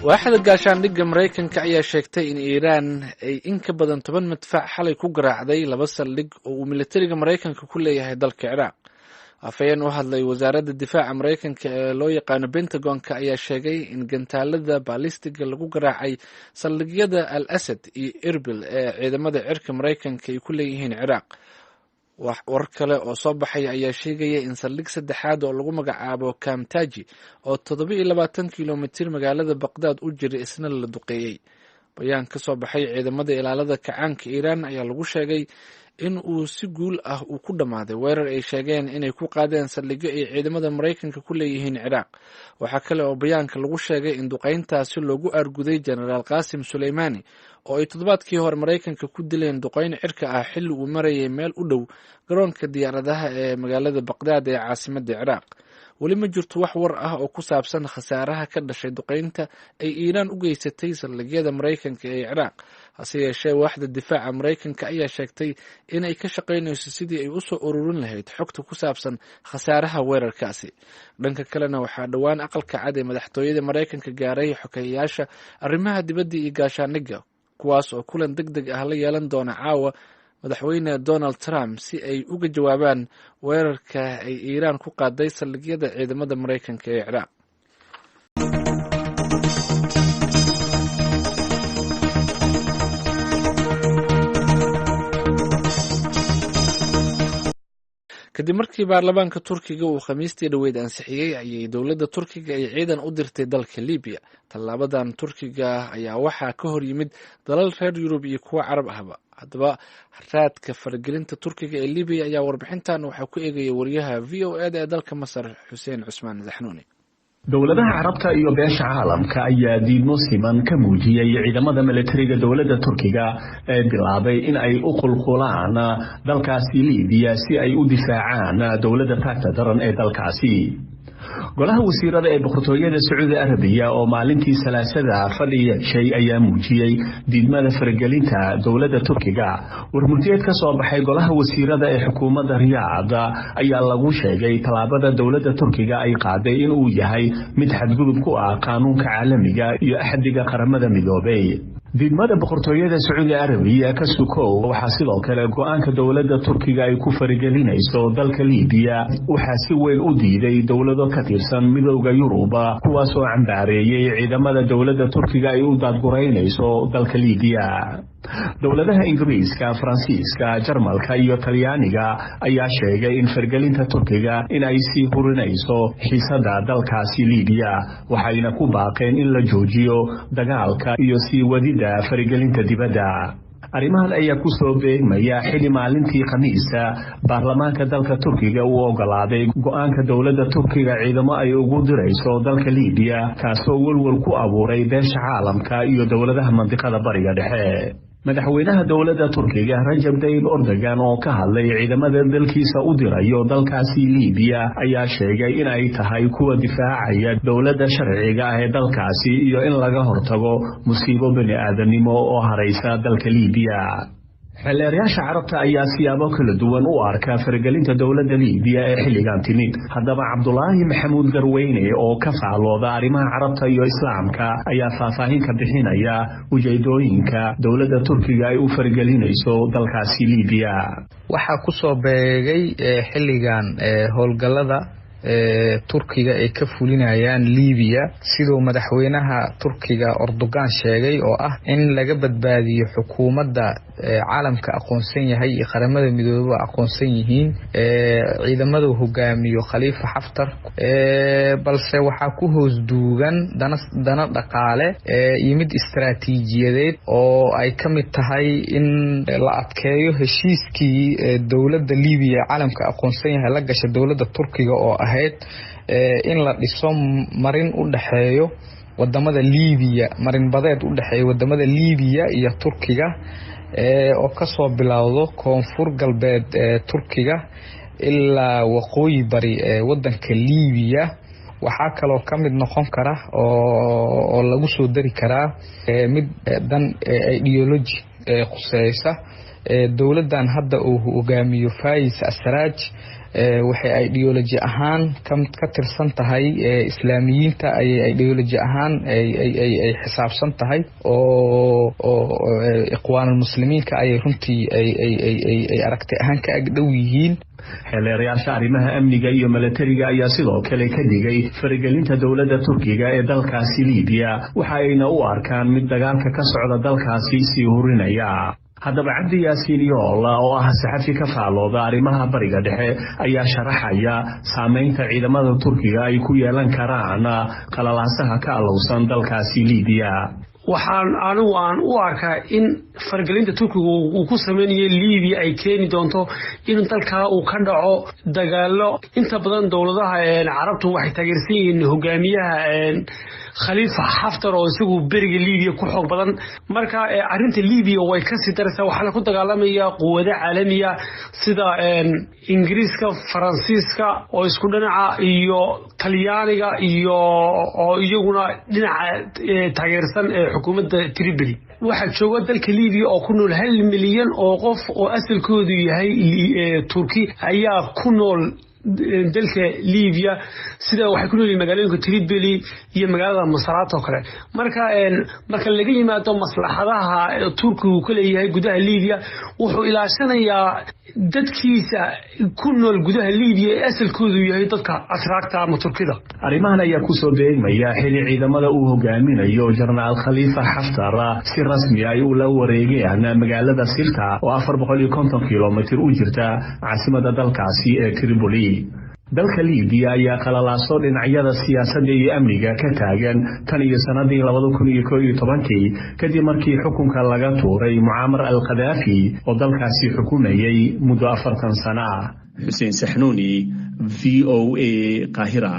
waaxda gaashaandhigga Mareykanka ayaa sheegtay in Iiraan ay in ka badan 10 madfac xalay ku garaacday laba saldhig oo uu militariga Mareykanka ku leeyahay dalka Ciraaq. Afhayeen u hadlay wasaaradda difaaca Mareykanka ee loo yaqaano Pentagon-ka ayaa sheegay in gantaalada baalistiga lagu garaacay saldhigyada Al-Asad iyo Erbil ee ciidamada cirka Mareykanka ay ku leeyihiin Ciraaq. War kale oo soo baxay ayaa sheegaya in saldhig saddexaad oo lagu magacaabo Kamtaji oo 27 kiiloomitir magaalada Baghdad u jira isna la duqeeyay. Bayaan ka soo baxay ciidamada ilaalada kacaanka Iiraan ayaa lagu sheegay in uu si guul ah uu ku dhamaaday weerar ay sheegeen inay ku qaadeen saldhigyo ay ciidamada Mareykanka ku leeyihiin Ciraaq. Waxaa kale oo bayaanka lagu sheegay in duqeyntaasi loogu arguday Generaal Qasim Suleymani oo ay toddobaadkii hore Mareykanka ku dileen duqeyn cirka ah xilli uu marayay meel u dhow garoonka diyaaradaha ee magaalada Baghdad ee caasimadda Ciraaq. weli ma jirto wax war ah oo ku saabsan khasaaraha ka dhashay duqeynta ay Iiraan u geysatay saldhigyada Mareykanka ee Ciraaq. hase yeeshee waaxda difaaca Mareykanka ayaa sheegtay inay ka shaqaynayso sidii ay u soo ururin lahayd xogta ku saabsan khasaaraha weerarkaasi. dhanka kalena waxaa dhowaan aqalka cad ee madaxtooyada Mareykanka gaaray xogeyaasha arrimaha dibadda iyo gaashaandhigga kuwaas oo kulan degdeg ah la yeelan doona caawa madaxweyne Donald Trump si ay uga jawaabaan weerarka ay Iiraan ku qaaday saldhigyada ciidamada Mareykanka ee Ciraaq. kadib markii baarlamaanka Turkiga uu Khamiistii dhaweyd ansixiyay ayay dowladda Turkiga ay ciidan u dirtay dalka Liibiya. Tallaabadan Turkiga ayaa waxaa ka hor yimid dalal reer Yurub iyo kuwa Carab ahba. haddaba raadka faragelinta Turkiga ee Liibiya ayaa warbixintan waxaa ku eegaya wariyaha VOA ee dalka Masar Xuseen Cusmaan Zaxnuuni. dowladaha carabta iyo beesha caalamka ayaa diidmo siman ka muujiyay ciidamada militariga dowladda Turkiga ee bilaabay in ay u qulqulaan dalkaasi Liibiya si ay u difaacaan dowladda taagta daran ee dalkaasi. golaha wasiirada ee boqortooyada Sacuudi Arabiya oo maalintii Salaasada fadhi yeeshay ayaa muujiyay diidmada faragelinta dowladda Turkiga. warmurtiyeed ka soo baxay golaha wasiirada ee xukuumadda Riyaad ayaa lagu sheegay talaabada dowladda Turkiga ay qaaday in uu yahay mid xadgudub ku ah qaanuunka caalamiga iyo axdiga qaramada midoobay. diidmada boqortooyada Sacuudi Arabiya ka sukow waxaa sidoo kale go'aanka dowladda Turkiga ay ku faragelinayso dalka Liibiya waxaa si weyn u diiday dowlado ka tirsan midowga Yurub kuwaas oo cambaareeyay ciidamada dowladda Turkiga ay u daadgureynayso dalka Liibiya. dowladaha Ingiriiska, Faransiiska, Jarmalka iyo Talyaaniga ayaa sheegay in faragelinta Turkiga in ay sii hurinayso xiisada dalkaasi Liibiya waxayna ku baaqeen in la joojiyo dagaalka iyo sii wadida faragelinta dibadda. arrimahan ayaa ku soo beegmaya xili maalintii Khamiista baarlamaanka dalka Turkiga uu ogolaaday go'aanka dowladda Turkiga ciidamo ay ugu dirayso dalka Liibiya kaasoo walwal ku abuuray beesha caalamka iyo dowladaha mantiqada bariga dhexe. madaxweynaha dowladda Turkiga Rajab Tayyip Erdogan oo ka hadlay ciidamada dalkiisa u dirayo dalkaasi Liibiya ayaa sheegay in ay tahay kuwa difaacaya dowladda sharciga ah ee dalkaasi iyo in laga hortago musiibo bini'aadanimo oo haraysa dalka Liibiya. xeelarayaasha carabta ayaa siyaabo kala duwan u arka faragelinta dowladda Liibiya ee xilligan timid. haddaba Cabdulaahi Maxamuud Garweyne oo ka faalooda arrimaha carabta iyo islaamka ayaa faahfaahin ka bixinaya ujeedooyinka dowladda Turkiga ay u faragelinayso dalkaasi Liibiya. waxaa ku soo beegay xilligan howlgallada Turkiga ay ka fulinayaan Liibiya sidoo madaxweynaha Turkiga Erdogan sheegay oo ah in laga badbaadiyo xukuumadda caalamka aqoonsan yahay iyo qaramada midoobay aqoonsan yihiin ciidamada hogaamiyo Khalifa Haftar balse waxaa ku hoos duugan dana dhaqaale iyo mid istiraatiijiyadeed oo ay ka mid tahay in la adkeeyo heshiiskii dowladda Liibiya caalamka aqoonsan yahay la gashay dowladda Turkiga oo ahayd in la dhiso marin u dhaxeeyo wadamada Liibiya marin badeed u dhaxeeyo wadamada Liibiya iyo Turkiga oo ka soo bilowdo koonfur galbeed Turkiga ilaa waqooyi bari wadanka Liibiya. waxaa kaloo ka mid noqon kara oo lagu soo dari karaa mid dan ideology khuseysa dowladan hadda uu hogaamiyo Faiz Assaraj waxay ideology ahaan ka tirsan tahay islaamiyiinta ay ideology ahaan ay xisaabsan tahay oo ikhwaanul muslimiinka ay runtii ay aragtay ahaan ka agdhow yihiin xeelerayaasha arrimaha amniga iyo militariga ayaa sidoo kale ka digay faragelinta dowladda Turkiga ee dalkaasi Liibiya waxa ayna u arkaan mid dagaalka ka socda dalkaasi si hurinaya haddaba Cabdi Yaasiin Yoola oo ah saxafi ka faalooda arrimaha bariga dhexe ayaa sharaxaya saameynta ciidamada Turkiga ay ku yeelan karaan qalalaasaha ka alowsan dalkaasi Liibiya waxaan u arkaa in fargelinta Turkiga uu ku sameeyay Liibiya ay keeni doonto in dalka uu ka dhaco dagaalo inta badan dawladaha Carabtu waxay taageersan yihiin hogaamiyaha Khalifa Haftar oo isagu bariga Liibiya ku xoog badan marka arinta Liibiya way ka sii daraysaa waxa ku dagaalamaya quwada caalamiga sida Ingiriiska Faransiiska oo isku dhinaca iyo Talyaaniga iyo oo iyaguna dhinaca taageersan xukuumadda Tripoli waxa jooga dalka Liibiya oo ku nool 1 milyan oo qof oo asalkoodu yahay Turki ayaa ku nool dalka Liibiya sida waxay ku noolyihiin magaalooyinka Tripoli iyo magaalada Masrat oo kale marka laga yimaado maslaxadaha Turkigu ku leeyahay gudaha Liibiya wuxuu ilaashanayaa dadkiisa ku nool gudaha Liibiya ee asalkoodu yahay dadka asraagta ama Turkida arrimahan ayaa ku soo beegmaya xilli ciidamada uu hogaaminayo Generaal Khalifa Haftar si rasmi ah uu la wareegayaan magaalada Sirta oo 450 kilomitir u jirta caasimadda dalkaasi ee Tripoli dalka Liibiya ayaa qalalaaso dhinacyada siyaasadda iyo amniga ka taagan tan iyo sanadii 2011 kadib markii xukunka laga tuuray Muammar al-Qaddafi oo dalkaasi xukumayay muddo 40 sano Xuseen Saxnuuni VOA Qaahira